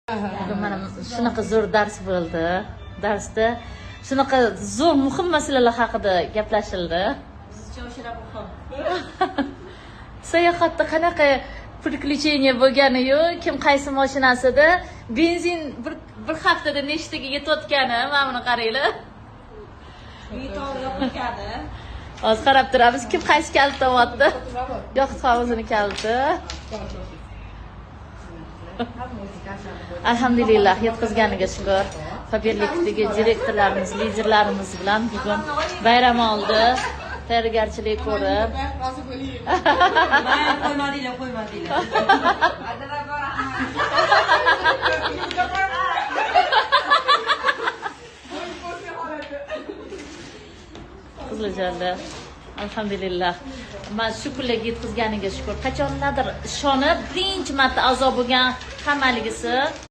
Bugun mana shunaqa zo'r dars bo'ldi. Darsda shunaqa zo'r muhim masalalar haqida gaplashildi. Sizcha o'shalar muhim. Sayohatda qanaqa приключение bo'lgani-yu, kim qaysi mashinasida benzin bir haftada nechtaga yetayotgani, mana buni qaranglar. Betor yoqilgani. Hozir qarab turamiz, kim qaysi kalit topyapti. Yoqut hovuzining kaliti. Alhamdulillah, yetkazganiga shukur. Faberlikdagi direktorlarimiz, liderlarimiz bilan bugun bayram oldi. Tayyorgarchilik ko'rib. Qo'ymadinglar. Qiziljarlar. Alhamdulillah. Men shu kunlarga yetkazganiga shukur. Qachonlardir ishonib, birinchi marta a'zo bo'lgan hammaligisi